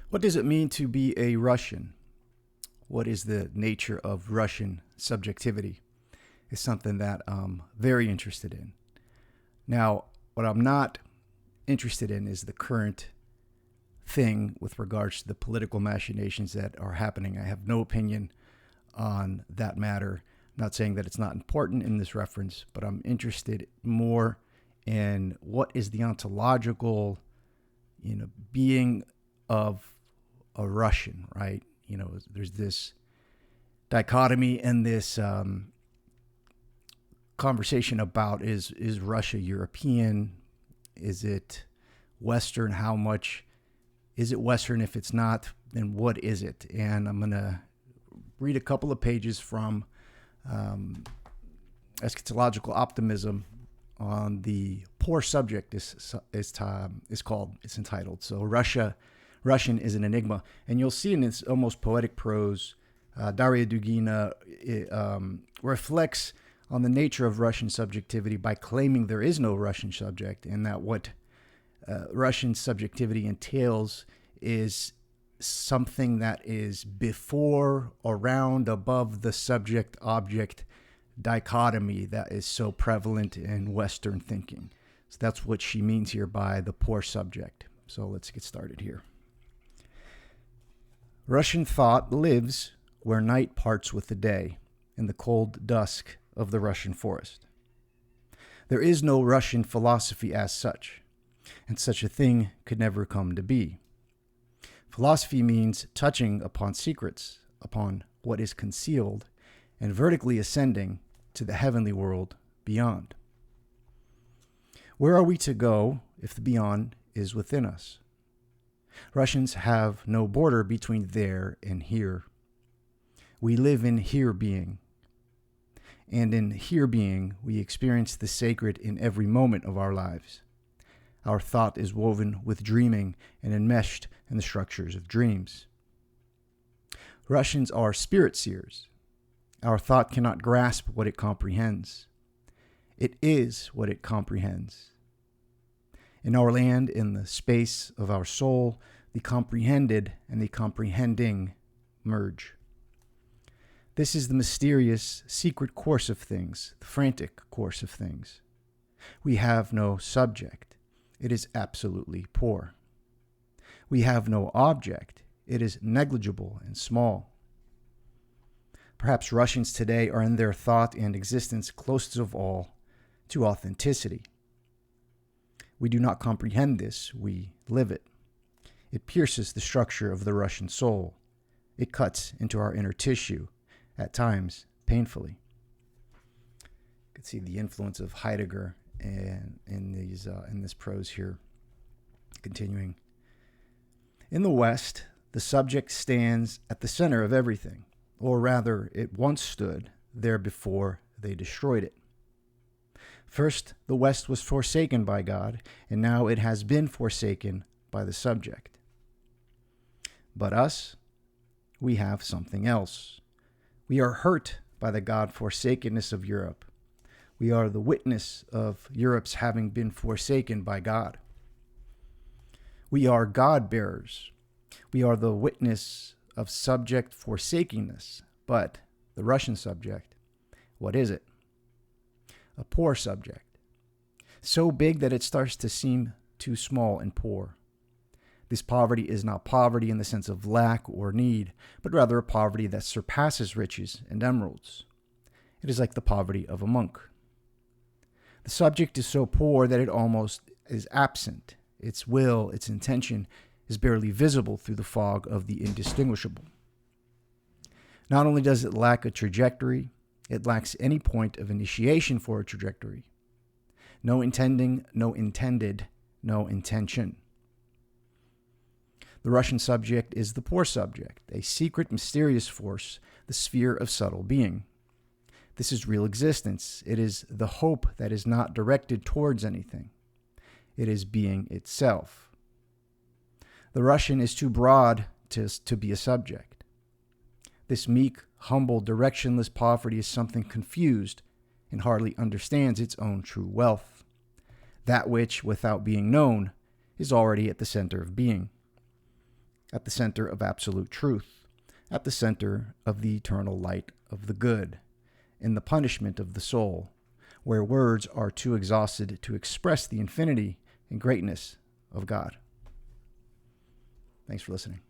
What does it mean to be a Russian? What is the nature of Russian subjectivity? Is something that I'm very interested in. Now, what I'm not interested in is the current thing with regards to the political machinations that are happening. I have no opinion on that matter. I'm not saying that it's not important in this reference, but I'm interested more in what is the ontological, being of a Russian, right? There's this dichotomy and this conversation about is Russia European? Is it Western? How much is it Western? If it's not, then what is it? And I'm going to read a couple of pages from Eschatological Optimism on the poor subject is entitled. So Russian is an enigma. And you'll see in its almost poetic prose, Daria Dugina reflects on the nature of Russian subjectivity by claiming there is no Russian subject, and that what Russian subjectivity entails is something that is before, around, above the subject-object dichotomy that is so prevalent in Western thinking. So that's what she means here by the poor subject. So let's get started here. Russian thought lives where night parts with the day, in the cold dusk of the Russian forest. There is no Russian philosophy as such, and such a thing could never come to be. Philosophy means touching upon secrets, upon what is concealed, and vertically ascending to the heavenly world beyond. Where are we to go if the beyond is within us? Russians have no border between there and here. We live in here being. And in here being, we experience the sacred in every moment of our lives. Our thought is woven with dreaming and enmeshed in the structures of dreams. Russians are spirit seers. Our thought cannot grasp what it comprehends. It is what it comprehends. In our land, in the space of our soul, the comprehended and the comprehending merge. This is the mysterious, secret course of things, the frantic course of things. We have no subject. It is absolutely poor. We have no object. It is negligible and small. Perhaps Russians today are in their thought and existence closest of all to authenticity. We do not comprehend this, we live it. It pierces the structure of the Russian soul. It cuts into our inner tissue, at times painfully. You can see the influence of Heidegger in this prose here. Continuing. In the West, the subject stands at the center of everything, or rather, it once stood there before they destroyed it. First, the West was forsaken by God, and now it has been forsaken by the subject. But us, we have something else. We are hurt by the God-forsakenness of Europe. We are the witness of Europe's having been forsaken by God. We are God-bearers. We are the witness of subject forsakenness. But the Russian subject, what is it? A poor subject. So big that it starts to seem too small and poor. This poverty is not poverty in the sense of lack or need, but rather a poverty that surpasses riches and emeralds. It is like the poverty of a monk. The subject is so poor that it almost is absent. Its will, its intention, is barely visible through the fog of the indistinguishable. Not only does it lack a trajectory, it lacks any point of initiation for a trajectory. No intending, no intended, no intention. The Russian subject is the poor subject, a secret, mysterious force, the sphere of subtle being. This is real existence. It is the hope that is not directed towards anything. It is being itself. The Russian is too broad to be a subject. This meek, humble, directionless poverty is something confused and hardly understands its own true wealth. That which, without being known, is already at the center of being. at the center of absolute truth, at the center of the eternal light of the good, in the punishment of the soul, where words are too exhausted to express the infinity and greatness of God. Thanks for listening.